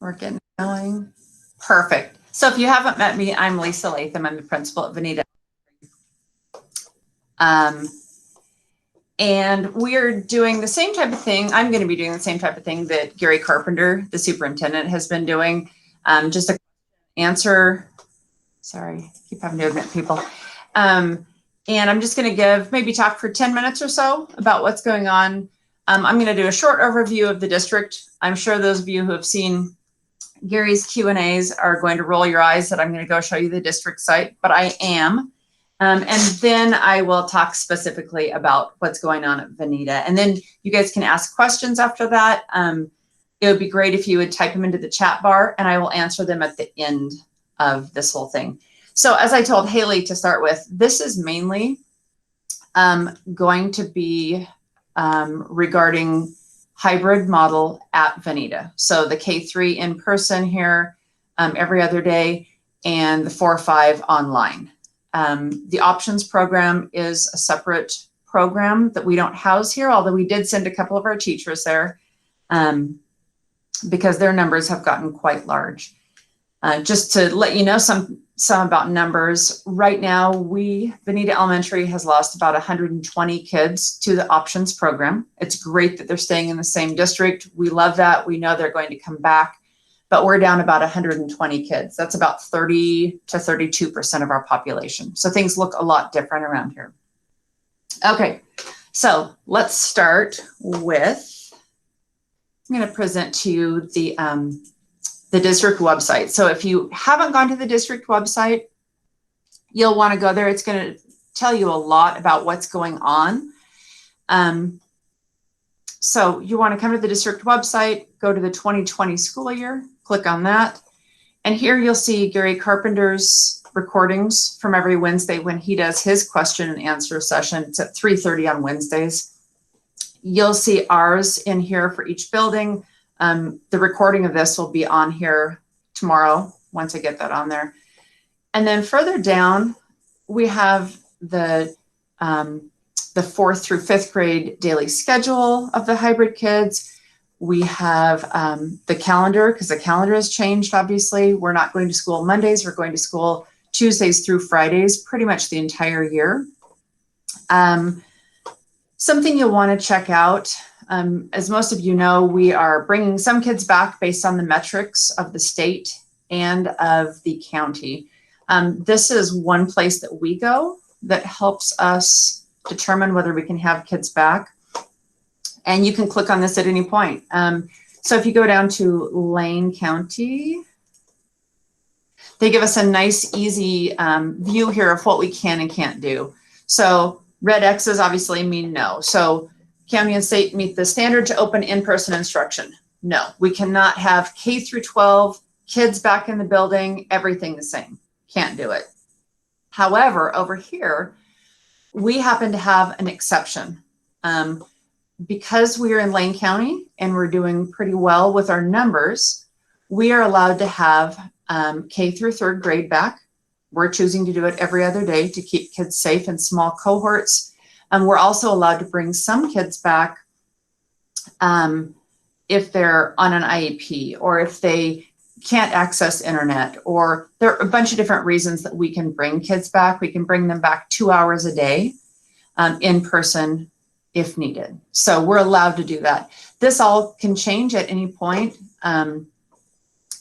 We're getting going. Perfect. So if you haven't met me, I'm Lisa Latham. I'm the principal at Veneta. And we're doing the same type of thing. I'm going to be doing the same type of thing that Gary Carpenter, the superintendent, has been doing. Just a answer. Sorry, keep having to admit people. And I'm just going to maybe talk for 10 minutes or so about what's going on. I'm going to do a short overview of the district. I'm sure those of you who have seen Gary's Q&As are going to roll your eyes that I'm going to go show you the district site, but I am. And then I will talk specifically about what's going on at Veneta. And then you guys can ask questions after that. It would be great if you would type them into the chat bar and I will answer them at the end of this whole thing. So as I told Haley to start with, this is mainly going to be regarding hybrid model at Veneta. So the K3 in person here every other day and the 4-5 online. The options program is a separate program that we don't house here, although we did send a couple of our teachers there because their numbers have gotten quite large. Just to let you know some about numbers, right now Veneta Elementary has lost about 120 kids to the options program. It's great that they're staying in the same district. We love that. We know they're going to come back, but we're down about 120 kids. That's about 30 to 32% of our population. So things look a lot different around here. Okay, so let's start with, I'm going to present to you the district website. So if you haven't gone to the district website, you'll want to go there. It's going to tell you a lot about what's going on. So you want to come to the district website, go to the 2020 school year, click on that. And here you'll see Gary Carpenter's recordings from every Wednesday when he does his question and answer session. It's at 3:30 on Wednesdays. You'll see ours in here for each building. The recording of this will be on here tomorrow once I get that on there. And then further down, we have the 4th through 5th grade daily schedule of the hybrid kids. We have the calendar, because the calendar has changed, obviously. We're not going to school Mondays. We're going to school Tuesdays through Fridays, pretty much the entire year. Something you'll want to check out, as most of you know, we are bringing some kids back based on the metrics of the state and of the county. This is one place that we go that helps us determine whether we can have kids back. And you can click on this at any point. So if you go down to Lane County, they give us a nice, easy view here of what we can and can't do. So red X's obviously mean no. So county and state meet the standard to open in-person instruction. No, we cannot have K through 12 kids back in the building, everything the same. Can't do it. However, over here, we happen to have an exception. Because we're in Lane County and we're doing pretty well with our numbers, we are allowed to have K through 3rd grade back. We're choosing to do it every other day to keep kids safe in small cohorts. And we're also allowed to bring some kids back if they're on an IEP or if they can't access internet, or there are a bunch of different reasons that we can bring kids back. We can bring them back 2 hours a day in person if needed. So we're allowed to do that. This all can change at any point.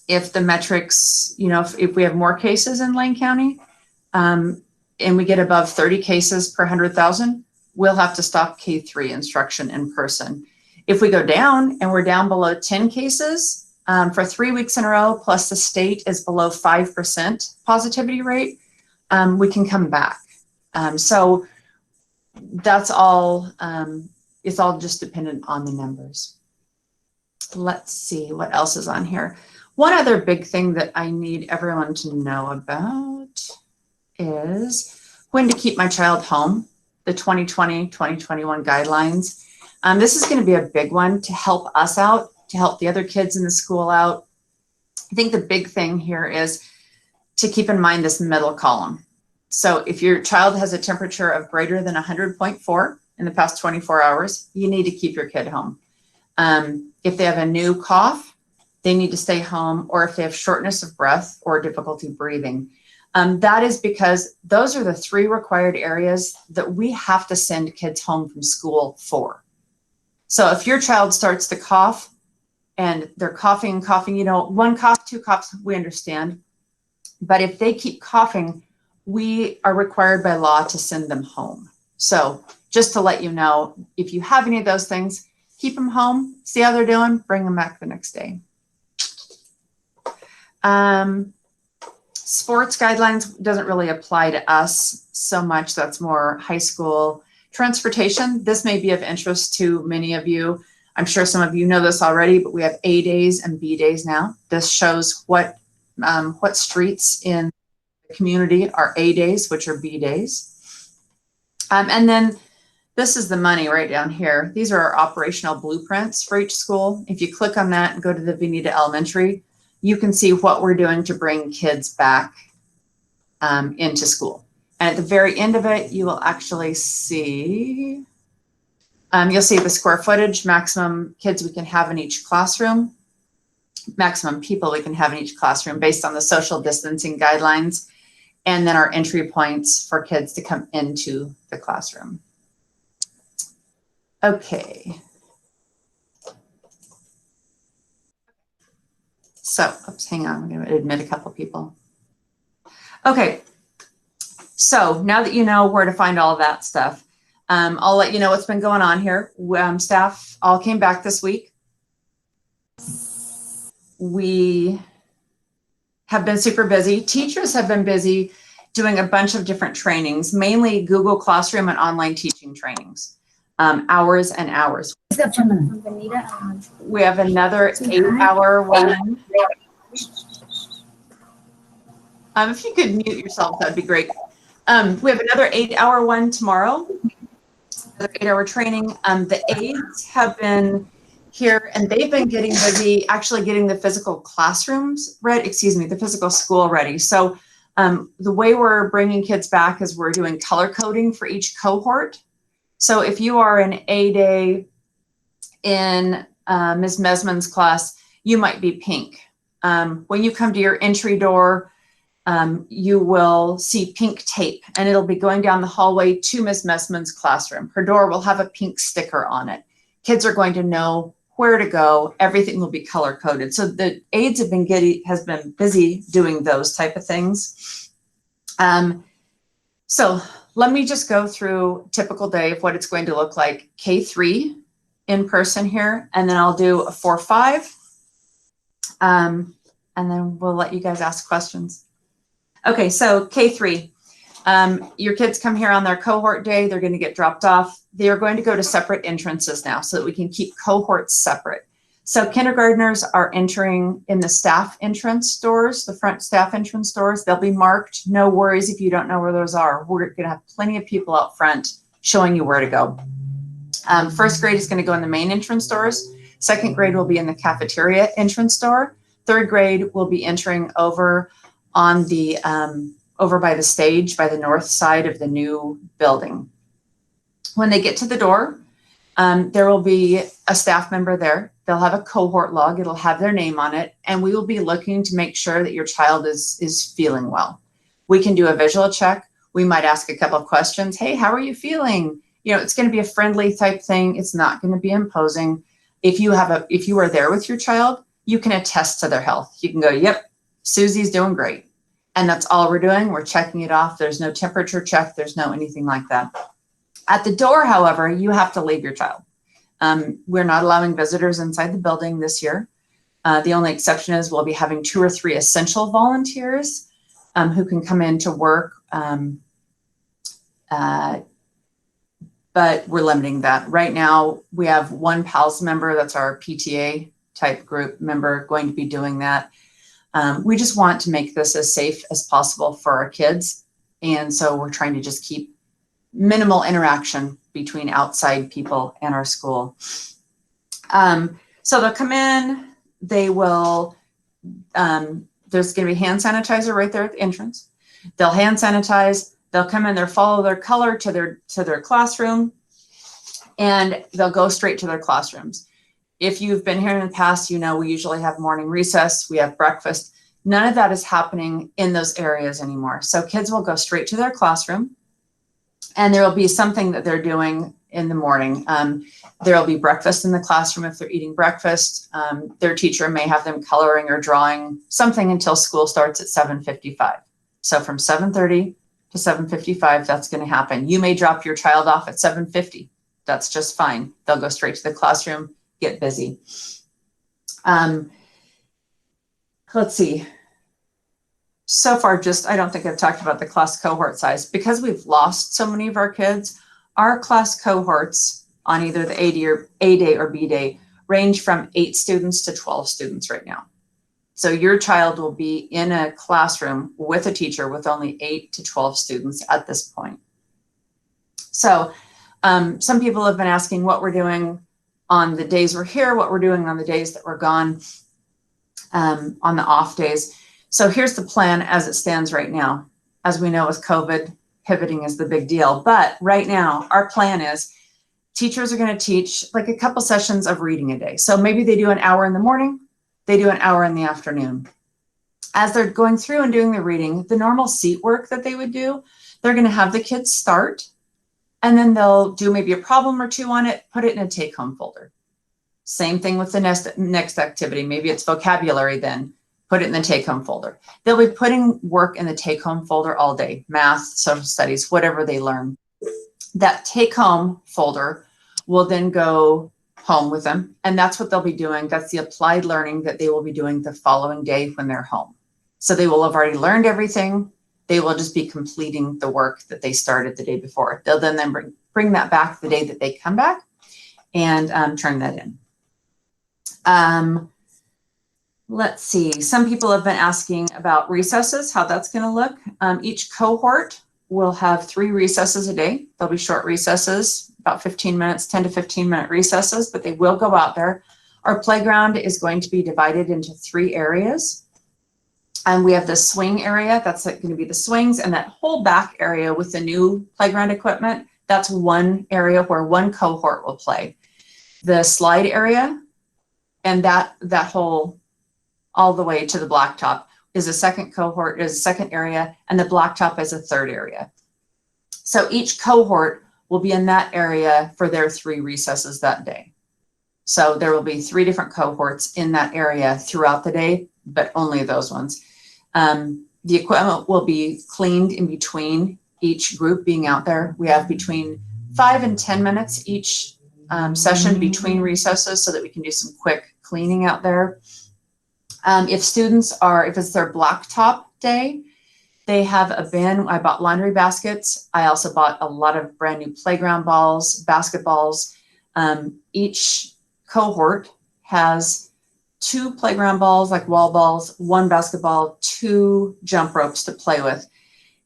If the metrics, if we have more cases in Lane County and we get above 30 cases per 100,000, we'll have to stop K3 instruction in person. If we go down and we're down below 10 cases for 3 weeks in a row, plus the state is below 5% positivity rate, we can come back. So that's all, it's all just dependent on the numbers. Let's see what else is on here. One other big thing that I need everyone to know about is when to keep my child home, the 2020-2021 guidelines. This is going to be a big one to help us out, to help the other kids in the school out. I think the big thing here is to keep in mind this middle column. So if your child has a temperature of greater than 100.4 in the past 24 hours, you need to keep your kid home. If they have a new cough, they need to stay home, or if they have shortness of breath or difficulty breathing. That is because those are the 3 required areas that we have to send kids home from school for. So if your child starts to cough and they're coughing, you know, 1 cough, 2 coughs, we understand. But if they keep coughing, we are required by law to send them home. So just to let you know, if you have any of those things, keep them home, see how they're doing, bring them back the next day. Sports guidelines doesn't really apply to us so much. That's more high school. Transportation, this may be of interest to many of you. I'm sure some of you know this already, but we have A days and B days now. This shows what streets in the community are A days, which are B days. And then this is the money right down here. These are our operational blueprints for each school. If you click on that and go to the Veneta Elementary, you can see what we're doing to bring kids back into school. And at the very end of it, you will actually see, you'll see the square footage, maximum kids we can have in each classroom, maximum people we can have in each classroom based on the social distancing guidelines, and then our entry points for kids to come into the classroom. Okay. So, oops, hang on, I'm going to admit a couple people. Okay, so now that you know where to find all of that stuff, I'll let you know what's been going on here. Staff all came back this week. We have been super busy. Teachers have been busy doing a bunch of different trainings, mainly Google Classroom and online teaching trainings, hours and hours. We have another 8-hour one. If you could mute yourself, that'd be great. We have another 8-hour one tomorrow, another 8-hour training. The aides have been here and they've been getting busy actually getting the physical classrooms ready, the physical school ready. So the way we're bringing kids back is we're doing color coding for each cohort. So if you are an A day in Ms. Mesman's class, you might be pink. When you come to your entry door, you will see pink tape and it'll be going down the hallway to Ms. Mesman's classroom. Her door will have a pink sticker on it. Kids are going to know where to go. Everything will be color coded. So the aides have been busy doing those type of things. So let me just go through a typical day of what it's going to look like. K3 in person here, and then I'll do a 4-5. And then we'll let you guys ask questions. Okay, so K3, your kids come here on their cohort day, they're gonna get dropped off. They are going to go to separate entrances now so that we can keep cohorts separate. So kindergartners are entering in the staff entrance doors, the front staff entrance doors. They'll be marked, no worries if you don't know where those are. We're gonna have plenty of people out front showing you where to go. First grade is gonna go in the main entrance doors. Second grade will be in the cafeteria entrance door. Third grade will be entering over on the, over by the stage, by the north side of the new building. When they get to the door, there will be a staff member there. They'll have a cohort log. It'll have their name on it. And we will be looking to make sure that your child is feeling well. We can do a visual check. We might ask a couple of questions. Hey, how are you feeling? You know, it's going to be a friendly type thing. It's not going to be imposing. If you are there with your child, you can attest to their health. You can go, yep, Susie's doing great. And that's all we're doing. We're checking it off. There's no temperature check. There's no anything like that. At the door, however, you have to leave your child. We're not allowing visitors inside the building this year. The only exception is we'll be having 2 or 3 essential volunteers who can come in to work. But we're limiting that. Right now, we have 1 PALS member, that's our PTA type group member, going to be doing that. We just want to make this as safe as possible for our kids. And so we're trying to just keep minimal interaction between outside people and our school. So they'll come in, they will, there's gonna be hand sanitizer right there at the entrance. They'll hand sanitize, they'll come in, they'll follow their color to their classroom, and they'll go straight to their classrooms. If you've been here in the past, you know we usually have morning recess, we have breakfast. None of that is happening in those areas anymore. So kids will go straight to their classroom, and there will be something that they're doing in the morning. There will be breakfast in the classroom if they're eating breakfast. Their teacher may have them coloring or drawing something until school starts at 7:55. So from 7:30 to 7:55, that's going to happen. You may drop your child off at 7:50. That's just fine. They'll go straight to the classroom, get busy. Let's see. So far, I don't think I've talked about the class cohort size. Because we've lost so many of our kids, our class cohorts on either the A day or B day range from 8 students to 12 students right now. So your child will be in a classroom with a teacher with only 8 to 12 students at this point. So some people have been asking what we're doing on the days we're here, what we're doing on the days that we're gone, on the off days. So here's the plan as it stands right now. As we know with COVID, pivoting is the big deal. But right now, our plan is teachers are going to teach like a couple sessions of reading a day. So maybe they do an hour in the morning, they do an hour in the afternoon. As they're going through and doing the reading, the normal seat work that they would do, they're going to have the kids start, and then they'll do maybe a problem or two on it, put it in a take-home folder. Same thing with the next activity. Maybe it's vocabulary then. Put it in the take-home folder. They'll be putting work in the take-home folder all day, math, social studies, whatever they learn. That take-home folder will then go home with them, and that's what they'll be doing. That's the applied learning that they will be doing the following day when they're home. So they will have already learned everything. They will just be completing the work that they started the day before. They'll then bring that back the day that they come back and turn that in. Let's see, some people have been asking about recesses, how that's going to look. Each cohort will have 3 recesses a day. They'll be short recesses, about 15 minutes, 10 to 15 minute recesses, but they will go out there. Our playground is going to be divided into 3 areas. And we have the swing area, that's going to be the swings, and that whole back area with the new playground equipment, that's one area where one cohort will play. The slide area and that whole all the way to the blacktop is a second cohort, is a second area, and the blacktop is a third area. So each cohort will be in that area for their 3 recesses that day. So there will be 3 different cohorts in that area throughout the day, but only those ones. The equipment will be cleaned in between each group being out there. We have between 5 and 10 minutes each session between recesses so that we can do some quick cleaning out there. If it's their blacktop day, they have a bin. I bought laundry baskets. I also bought a lot of brand new playground balls, basketballs. Each cohort has 2 playground balls, like wall balls, 1 basketball, 2 jump ropes to play with.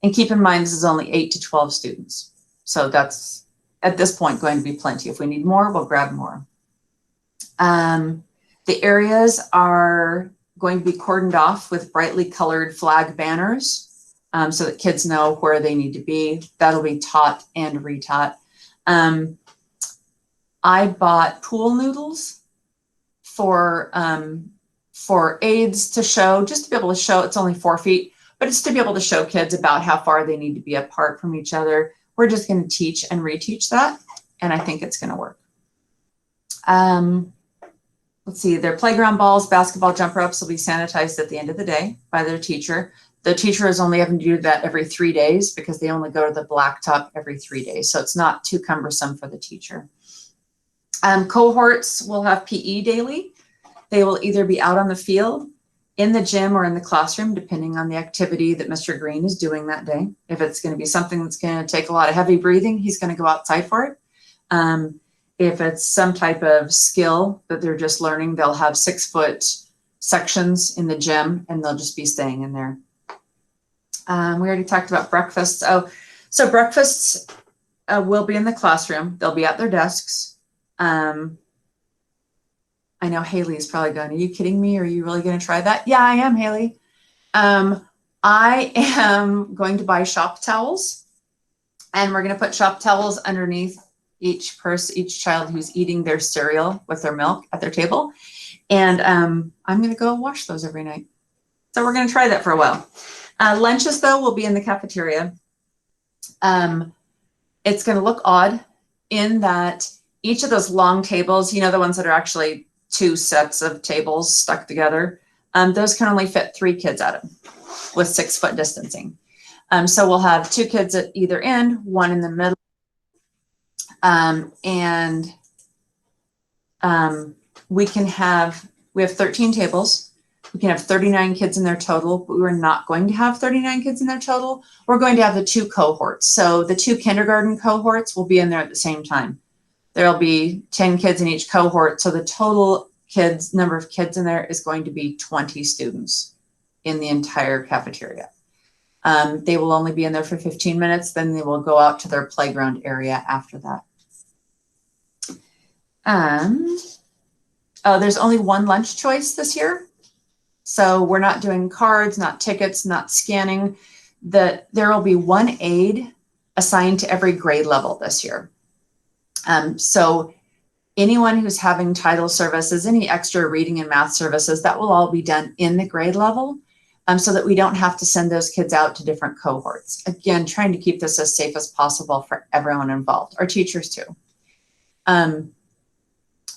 And keep in mind, this is only 8 to 12 students. So that's, at this point, going to be plenty. If we need more, we'll grab more. The areas are going to be cordoned off with brightly colored flag banners so that kids know where they need to be. That'll be taught and retaught. I bought pool noodles for aids to show, just to be able to show, it's only 4 feet, but it's to be able to show kids about how far they need to be apart from each other. We're just going to teach and reteach that, and I think it's going to work. Let's see, their playground balls, basketball jump ropes will be sanitized at the end of the day by their teacher. The teacher is only having to do that every 3 days because they only go to the blacktop every 3 days. So it's not too cumbersome for the teacher. Cohorts will have PE daily. They will either be out on the field, in the gym, or in the classroom, depending on the activity that Mr. Green is doing that day. If it's going to be something that's going to take a lot of heavy breathing, he's going to go outside for it. If it's some type of skill that they're just learning, they'll have 6-foot sections in the gym, and they'll just be staying in there. We already talked about breakfast. So breakfasts will be in the classroom. They'll be at their desks. I know Haley's probably going, are you kidding me? Are you really going to try that? Yeah, I am, Haley. I am going to buy shop towels, and we're going to put shop towels underneath each child who's eating their cereal with their milk at their table. And I'm going to go wash those every night. So we're going to try that for a while. Lunches, though, will be in the cafeteria. It's going to look odd in that each of those long tables, you know, the ones that are actually 2 sets of tables stuck together, those can only fit 3 kids at them with 6-foot distancing. So we'll have 2 kids at either end, 1 in the middle. We have 13 tables. We can have 39 kids in there total, but we're not going to have 39 kids in there total. We're going to have the 2 cohorts. So the 2 kindergarten cohorts will be in there at the same time. There'll be 10 kids in each cohort. So the total number of kids in there is going to be 20 students in the entire cafeteria. They will only be in there for 15 minutes. Then they will go out to their playground area after that. There's only 1 lunch choice this year. So we're not doing cards, not tickets, not scanning. There will be 1 aide assigned to every grade level this year. So anyone who's having title services, any extra reading and math services, that will all be done in the grade level, so that we don't have to send those kids out to different cohorts. Again, trying to keep this as safe as possible for everyone involved, our teachers too.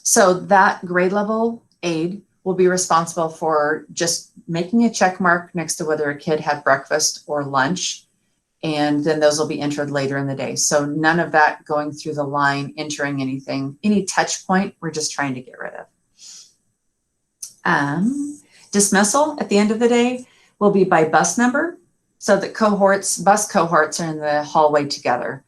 So that grade level aide will be responsible for just making a check mark next to whether a kid had breakfast or lunch. And then those will be entered later in the day. So none of that going through the line, entering anything, any touch point, we're just trying to get rid of. Dismissal at the end of the day will be by bus number. So that bus cohorts are in the hallway together.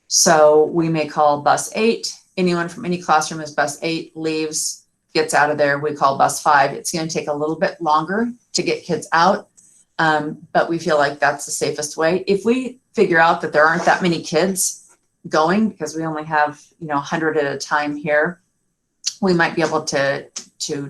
So we may call bus 8. Anyone from any classroom is bus 8, leaves, gets out of there. We call bus 5. It's going to take a little bit longer to get kids out. But we feel like that's the safest way. If we figure out that there aren't that many kids going, because we only have 100 at a time here, we might be able to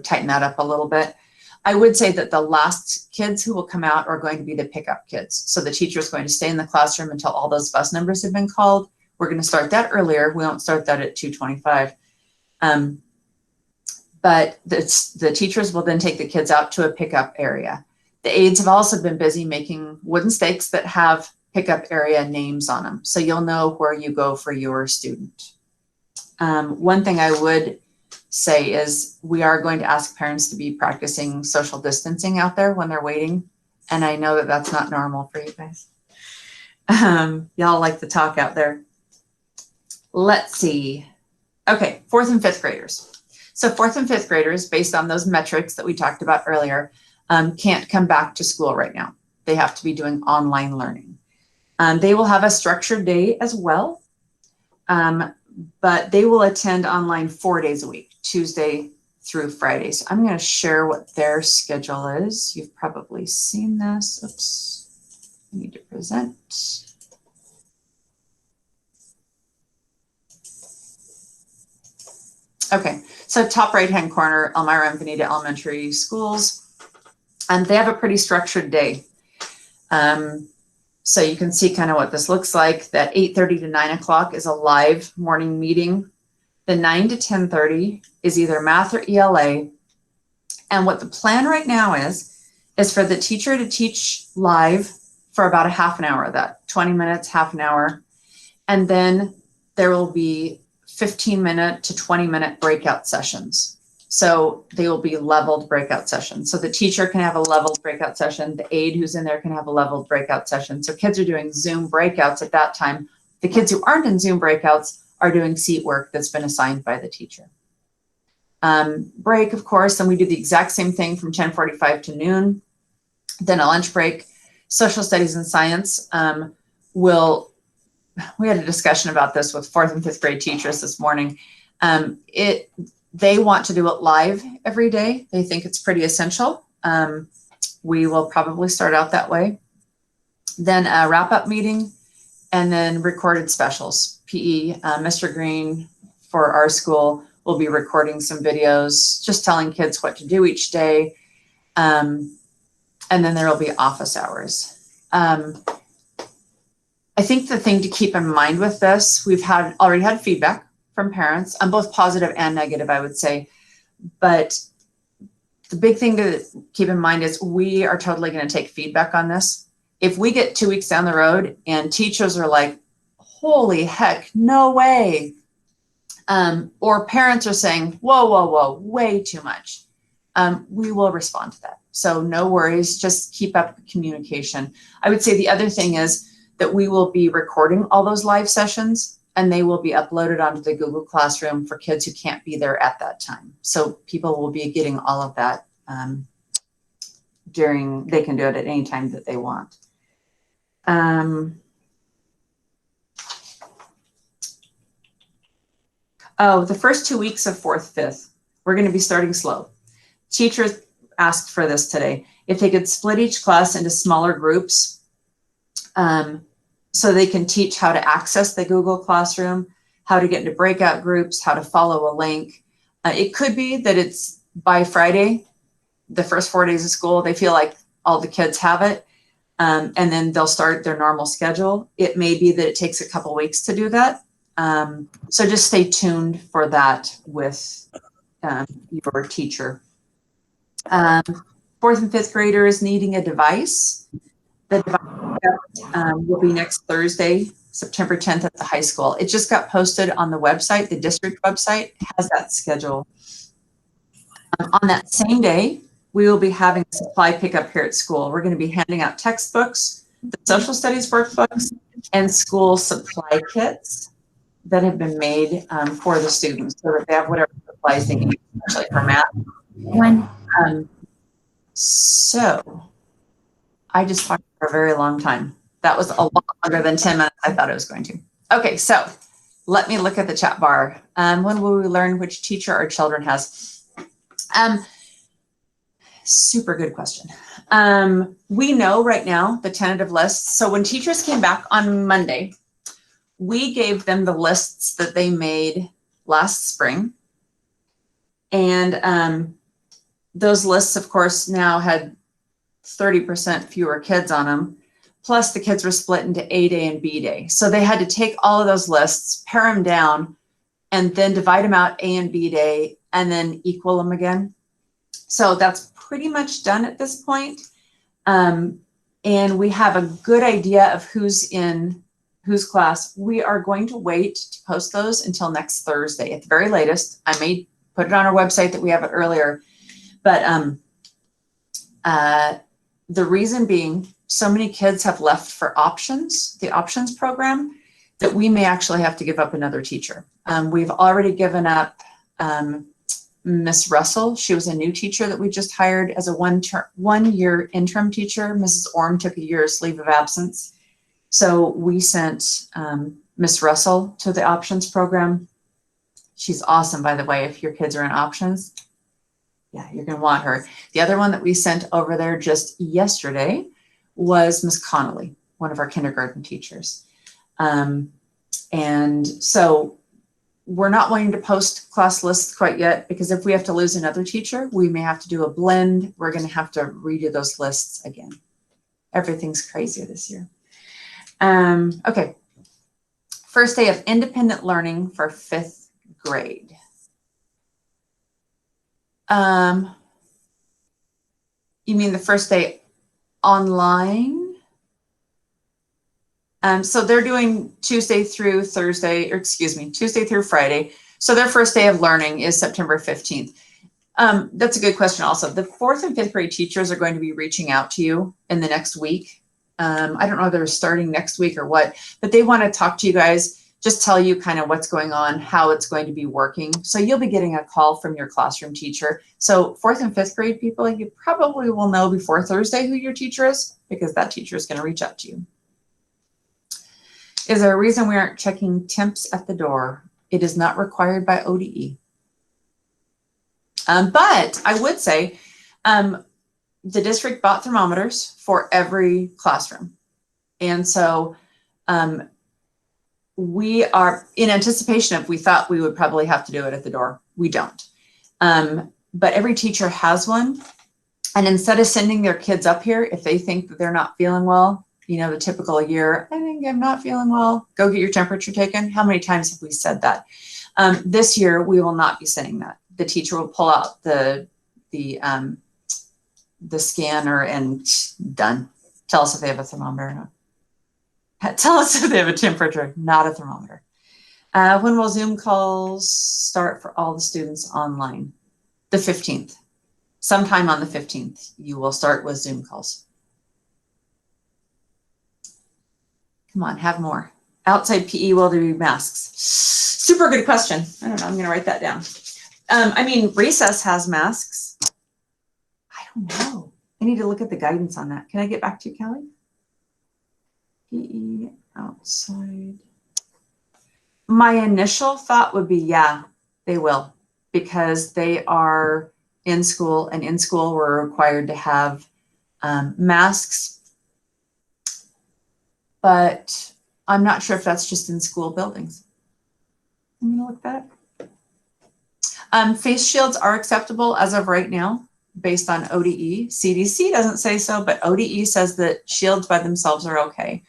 tighten that up a little bit. I would say that the last kids who will come out are going to be the pickup kids. So the teacher is going to stay in the classroom until all those bus numbers have been called. We're going to start that earlier. We won't start that at 2:25. But the teachers will then take the kids out to a pickup area. The aides have also been busy making wooden stakes that have pickup area names on them. So you'll know where you go for your student. One thing I would say is we are going to ask parents to be practicing social distancing out there when they're waiting. And I know that that's not normal for you guys. Y'all like to talk out there. Let's see. Okay, 4th and 5th graders. So 4th and 5th graders, based on those metrics that we talked about earlier, can't come back to school right now. They have to be doing online learning. They will have a structured day as well, but they will attend online 4 days a week, Tuesday through Friday. So I'm going to share what their schedule is. You've probably seen this. Oops, I need to present. Okay, so top right-hand corner, Elmira and Veneta Elementary schools. And they have a pretty structured day. So you can see kind of what this looks like. That 8:30 to 9 o'clock is a live morning meeting. The 9 to 10:30 is either math or ELA. And what the plan right now is for the teacher to teach live for about a half an hour of that, 20 minutes, half an hour. And then there will be 15-minute to 20-minute breakout sessions. So they will be leveled breakout sessions. So the teacher can have a leveled breakout session. The aide who's in there can have a leveled breakout session. So kids are doing Zoom breakouts at that time. The kids who aren't in Zoom breakouts are doing seat work that's been assigned by the teacher. Break, of course, and we do the exact same thing from 10:45 to noon. Then a lunch break. Social studies and science we had a discussion about this with 4th and 5th grade teachers this morning. They want to do it live every day. They think it's pretty essential. We will probably start out that way. Then a wrap-up meeting, and then recorded specials. PE, Mr. Green for our school will be recording some videos, just telling kids what to do each day. And then there will be office hours. I think the thing to keep in mind with this, we've already had feedback from parents, both positive and negative, I would say. But the big thing to keep in mind is we are totally going to take feedback on this. If we get 2 weeks down the road and teachers are like, holy heck, no way. Or parents are saying, whoa, whoa, whoa, way too much. We will respond to that. So no worries, just keep up the communication. I would say the other thing is that we will be recording all those live sessions and they will be uploaded onto the Google Classroom for kids who can't be there at that time. So people will be getting all of that they can do it at any time that they want. The first 2 weeks of 4th, 5th, we're going to be starting slow. Teachers asked for this today. If they could split each class into smaller groups so they can teach how to access the Google Classroom, how to get into breakout groups, how to follow a link. It could be that it's by Friday, the first 4 days of school, they feel like all the kids have it, and then they'll start their normal schedule. It may be that it takes a couple weeks to do that. So just stay tuned for that with your teacher. 4th and 5th graders needing a device. The device will be next Thursday, September 10th at the high school. It just got posted on the website. The district website has that schedule. On that same day, we will be having a supply pickup here at school. We're going to be handing out textbooks, the social studies workbooks, and school supply kits that have been made for the students so that they have whatever supplies they need, especially for math. So I just talked for a very long time. That was a lot longer than 10 minutes I thought it was going to. Okay, so let me look at the chat bar. When will we learn which teacher our children has? Super good question. We know right now the tentative lists. So when teachers came back on Monday, we gave them the lists that they made last spring. And those lists, of course, now had 30% fewer kids on them. Plus the kids were split into A day and B day. So they had to take all of those lists, pare them down, and then divide them out A and B day, and then equal them again. So that's pretty much done at this point. And we have a good idea of who's in whose class. We are going to wait to post those until next Thursday at the very latest. I may put it on our website that we have it earlier, but the reason being, so many kids have left for options, the options program, that we may actually have to give up another teacher. We've already given up Miss Russell. She was a new teacher that we just hired as a one-year interim teacher. Mrs. Orm took a year's leave of absence. So we sent Miss Russell to the options program. She's awesome, by the way, if your kids are in options. Yeah, you're going to want her. The other one that we sent over there just yesterday was Miss Connolly, one of our kindergarten teachers. And so we're not wanting to post class lists quite yet, because if we have to lose another teacher, we may have to do a blend. We're going to have to redo those lists again. Everything's crazy this year. Okay. First day of independent learning for 5th grade. You mean the first day online? So they're doing Tuesday through Thursday, or excuse me, Tuesday through Friday. So their first day of learning is September 15th. That's a good question also. The 4th and 5th grade teachers are going to be reaching out to you in the next week. I don't know if they're starting next week or what, but they want to talk to you guys, just tell you kind of what's going on, how it's going to be working. So you'll be getting a call from your classroom teacher. So 4th and 5th grade people, you probably will know before Thursday who your teacher is, because that teacher is going to reach out to you. Is there a reason we aren't checking temps at the door? It is not required by ODE. But I would say the district bought thermometers for every classroom. And so we are in anticipation of, we thought we would probably have to do it at the door. We don't. But every teacher has one. And instead of sending their kids up here, if they think that they're not feeling well, You know, the typical year, I think I'm not feeling well, go get your temperature taken. How many times have we said that? This year, we will not be saying that. The teacher will pull out the scanner and done. Tell us if they have a thermometer or not. Tell us if they have a temperature, not a thermometer. When will Zoom calls start for all the students online? The 15th. Sometime on the 15th, you will start with Zoom calls. Come on, have more. Outside PE, will there be masks? Super good question. I don't know, I'm going to write that down. I mean, recess has masks. I don't know. I need to look at the guidance on that. Can I get back to you, Kelly? PE outside. My initial thought would be, yeah, they will, because they are in school, and in school we're required to have masks. But I'm not sure if that's just in school buildings. I'm gonna look that up. Face shields are acceptable as of right now, based on ODE. CDC doesn't say so, but ODE says that shields by themselves are okay.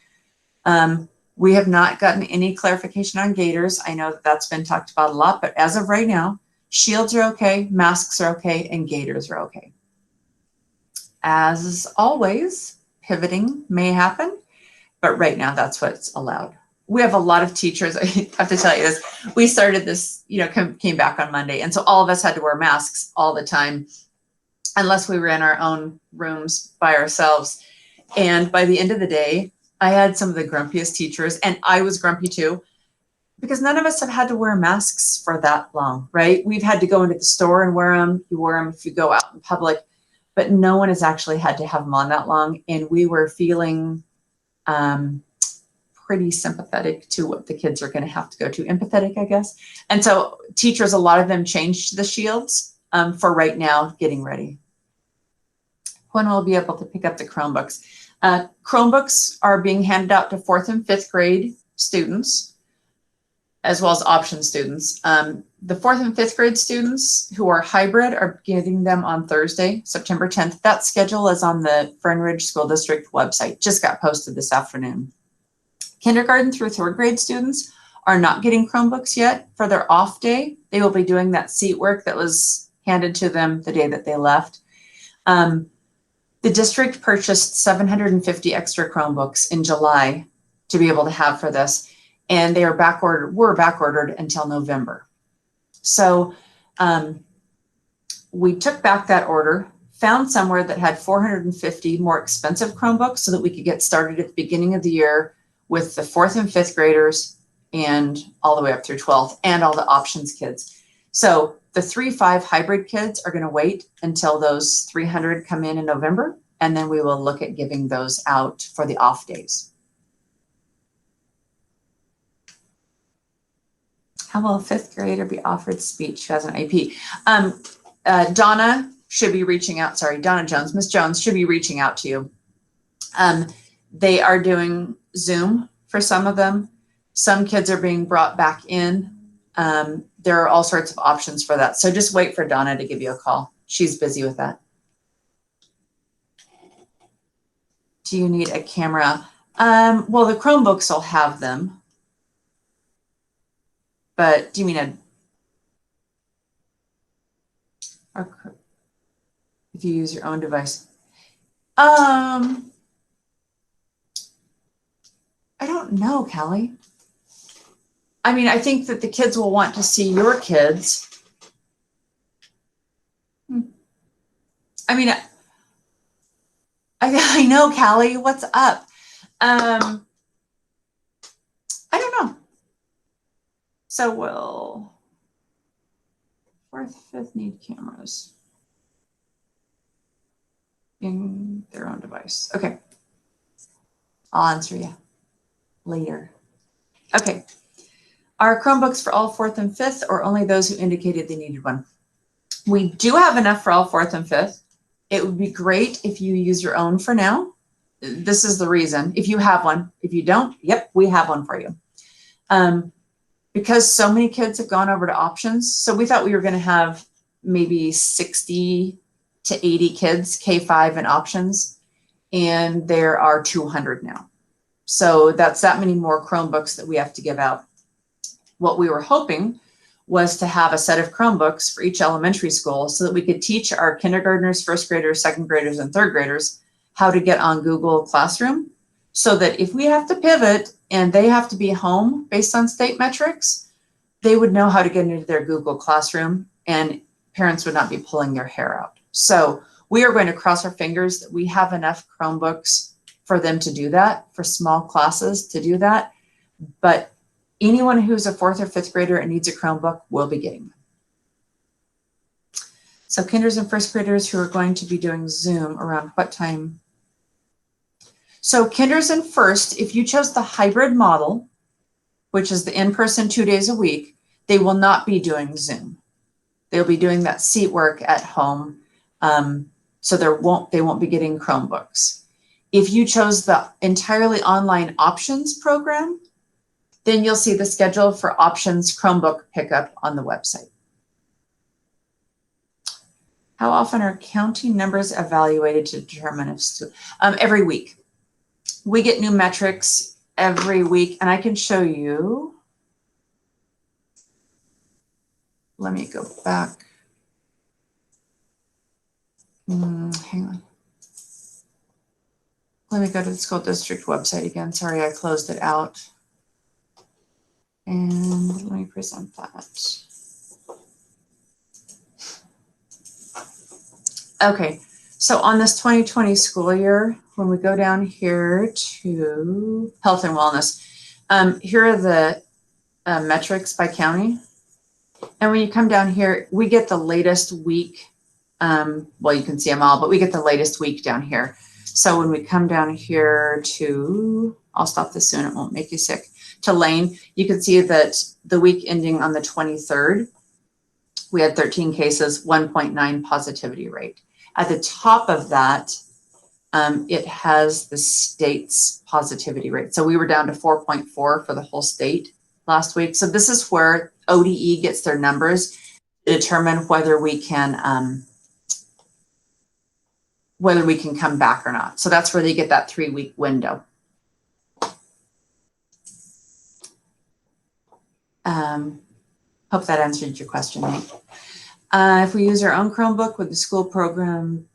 We have not gotten any clarification on gaiters. I know that that's been talked about a lot, but as of right now, shields are okay, masks are okay, and gaiters are okay. As always, pivoting may happen, but right now that's what's allowed. We have a lot of teachers, I have to tell you this, we started this, you know, came back on Monday, and so all of us had to wear masks all the time, unless we were in our own rooms by ourselves. And by the end of the day, I had some of the grumpiest teachers, and I was grumpy too, because none of us have had to wear masks for that long, right? We've had to go into the store and wear them. You wear them if you go out in public, but no one has actually had to have them on that long. And we were feeling pretty sympathetic to what the kids are going to have to go to, empathetic, I guess. And so teachers, a lot of them changed the shields for right now, getting ready. When we'll be able to pick up the Chromebooks. Chromebooks are being handed out to 4th and 5th grade students, as well as option students. The 4th and 5th grade students who are hybrid are getting them on Thursday, September 10th. That schedule is on the Fern Ridge School District website, just got posted this afternoon. Kindergarten through 3rd grade students are not getting Chromebooks yet for their off day. They will be doing that seat work that was handed to them the day that they left. The district purchased 750 extra Chromebooks in July to be able to have for this, and they are were back ordered until November. So we took back that order, found somewhere that had 450 more expensive Chromebooks so that we could get started at the beginning of the year with the 4th and 5th graders and all the way up through 12th and all the options kids. So the 3-5 hybrid kids are going to wait until those 300 come in November, and then we will look at giving those out for the off days. How will a 5th grader be offered speech who has an AP? Donna should be reaching out. Sorry, Donna Jones, Miss Jones should be reaching out to you. They are doing Zoom for some of them. Some kids are being brought back in. There are all sorts of options for that. So just wait for Donna to give you a call. She's busy with that. Do you need a camera? Well, the Chromebooks will have them. But do you mean if you use your own device? I don't know, Kelly. I mean, I think that the kids will want to see your kids. I mean, I know, Callie, what's up? I don't know. So will 4th, 5th need cameras in their own device? Okay. I'll answer you later. Okay. Are Chromebooks for all 4th and 5th, or only those who indicated they needed one? We do have enough for all 4th and 5th. It would be great if you use your own for now. This is the reason. If you have one. If you don't, yep, we have one for you. Because so many kids have gone over to options, so we thought we were going to have maybe 60 to 80 kids, K-5 and options. and there are 200 now. So that's that many more Chromebooks that we have to give out. What we were hoping was to have a set of Chromebooks for each elementary school so that we could teach our kindergartners, first graders, second graders, and third graders how to get on Google Classroom, so that if we have to pivot and they have to be home based on state metrics, they would know how to get into their Google Classroom and parents would not be pulling their hair out. So we are going to cross our fingers that we have enough Chromebooks for them to do that, for small classes to do that. But anyone who's a fourth or fifth grader and needs a Chromebook will be getting them. So kinders and first graders who are going to be doing Zoom around what time? So kinders and first, if you chose the hybrid model, which is the in-person 2 days a week, they will not be doing Zoom. They'll be doing that seat work at home. So they won't be getting Chromebooks. If you chose the entirely online options program, then you'll see the schedule for options Chromebook pickup on the website. How often are county numbers evaluated to determine if every week. We get new metrics every week, and I can show you. Let me go back. Hang on. Let me go to the school district website again. Sorry, I closed it out. And let me present that. Okay, so on this 2020 school year, when we go down here to health and wellness, here are the metrics by county. And when you come down here, we get the latest week. Well, you can see them all, but we get the latest week down here. So when we come down here to, I'll stop this soon, it won't make you sick, to Lane, you can see that the week ending on the 23rd, we had 13 cases, 1.9 positivity rate. At the top of that, it has the state's positivity rate. So we were down to 4.4 for the whole state last week. So this is where ODE gets their numbers to determine whether we can come back or not. So that's where they get that 3-week window. Hope that answered your question, Nate. If we use our own Chromebook with the school program,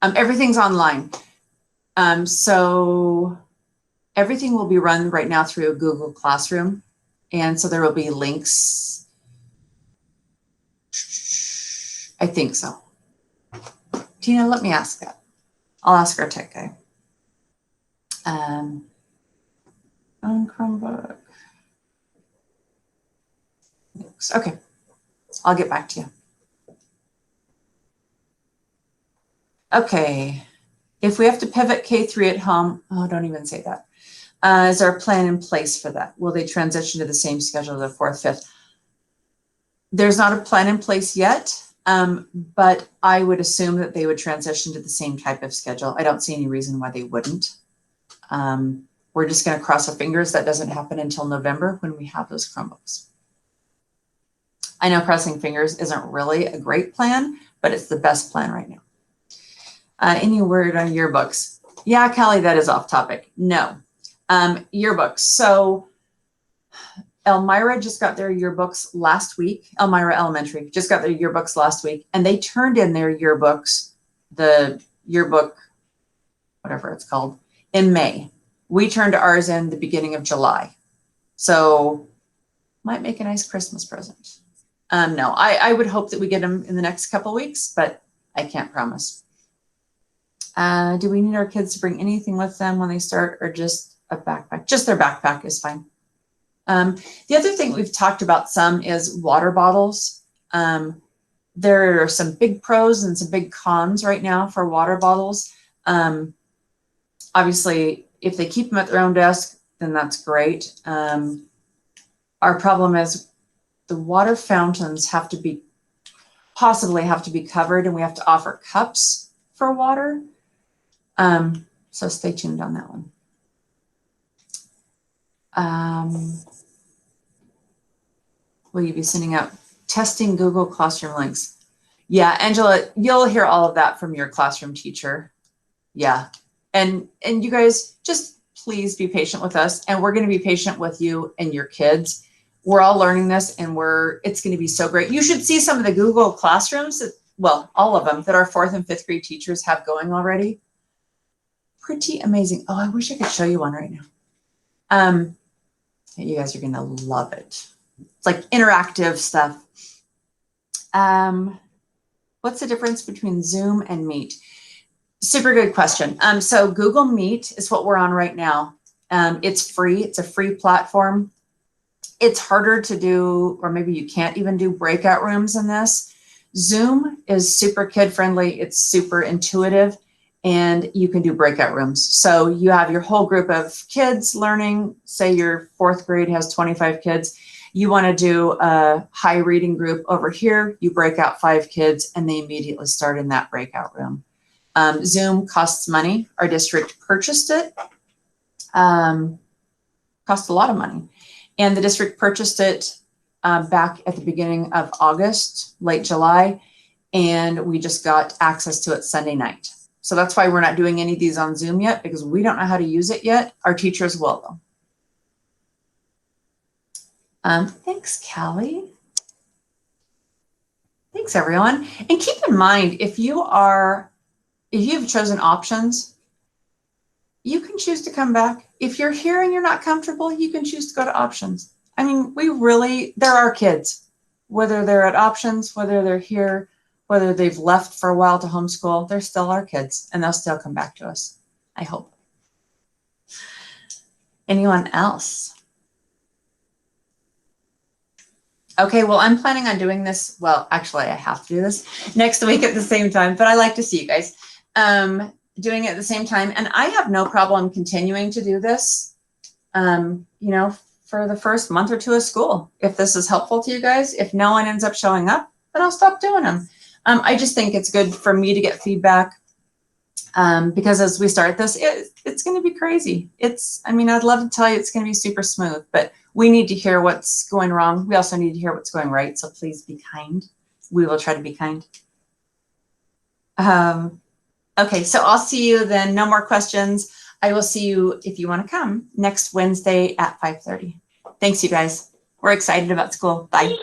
everything's online. So everything will be run right now through a Google Classroom. And so there will be links. I think so. Tina, let me ask that. I'll ask our tech guy. On Chromebook. Okay, I'll get back to you. Okay, if we have to pivot K3 at home, oh, don't even say that. Is there a plan in place for that? Will they transition to the same schedule as the 4th, 5th? There's not a plan in place yet, but I would assume that they would transition to the same type of schedule. I don't see any reason why they wouldn't. We're just going to cross our fingers that doesn't happen until November when we have those Chromebooks. I know crossing fingers isn't really a great plan, but it's the best plan right now. Any word on yearbooks? Yeah, Kelly, that is off topic. No. Yearbooks. So Elmira just got their yearbooks last week. Elmira Elementary just got their yearbooks last week, and they turned in their yearbooks, the yearbook, whatever it's called, in May. We turned ours in the beginning of July. So might make a nice Christmas present. No, I would hope that we get them in the next couple of weeks, but I can't promise. Do we need our kids to bring anything with them when they start, or just a backpack? Just their backpack is fine. The other thing we've talked about some is water bottles. There are some big pros and some big cons right now for water bottles. Obviously, if they keep them at their own desk, then that's great. Our problem is the water fountains possibly have to be covered, and we have to offer cups for water. So stay tuned on that one. Will you be sending out testing Google Classroom links? Yeah, Angela, you'll hear all of that from your classroom teacher. Yeah. And you guys just please be patient with us, and we're going to be patient with you and your kids. We're all learning this, and it's going to be so great. You should see some of the Google Classrooms that, well, all of them that our 4th and 5th grade teachers have going already. Pretty amazing. Oh, I wish I could show you one right now. You guys are going to love it. It's like interactive stuff. What's the difference between Zoom and Meet? Super good question. So Google Meet is what we're on right now. It's free. It's a free platform. It's harder to do, or maybe you can't even do breakout rooms in this. Zoom is super kid friendly. It's super intuitive, and you can do breakout rooms. So you have your whole group of kids learning. Say your 4th grade has 25 kids. You want to do a high reading group over here. You break out 5 kids, and they immediately start in that breakout room. Zoom costs money. Our district purchased it. Cost a lot of money. And the district purchased it back at the beginning of August, late July, and we just got access to it Sunday night. So that's why we're not doing any of these on Zoom yet, because we don't know how to use it yet. Our teachers will, though. Thanks, Callie. Thanks, everyone. And keep in mind, if you've chosen options, you can choose to come back. If you're here and you're not comfortable, you can choose to go to options. I mean, they're our kids, whether they're at options, whether they're here, whether they've left for a while to homeschool, they're still our kids, and they'll still come back to us, I hope. Anyone else? Okay, well, I'm planning on doing this. Well, actually, I have to do this next week at the same time, but I like to see you guys doing it at the same time. And I have no problem continuing to do this, for the first month or 2 of school. If this is helpful to you guys, if no one ends up showing up, then I'll stop doing them. I just think it's good for me to get feedback because as we start this, it's going to be crazy. I'd love to tell you it's going to be super smooth, but we need to hear what's going wrong. We also need to hear what's going right. So please be kind. We will try to be kind. Okay, so I'll see you then. No more questions. I will see you, if you want to come, next Wednesday at 5:30. Thanks, you guys. We're excited about school. Bye.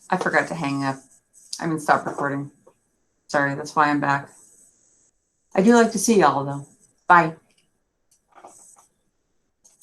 I forgot to hang up. Stop recording. Sorry, that's why I'm back. I do like to see y'all, though. Bye.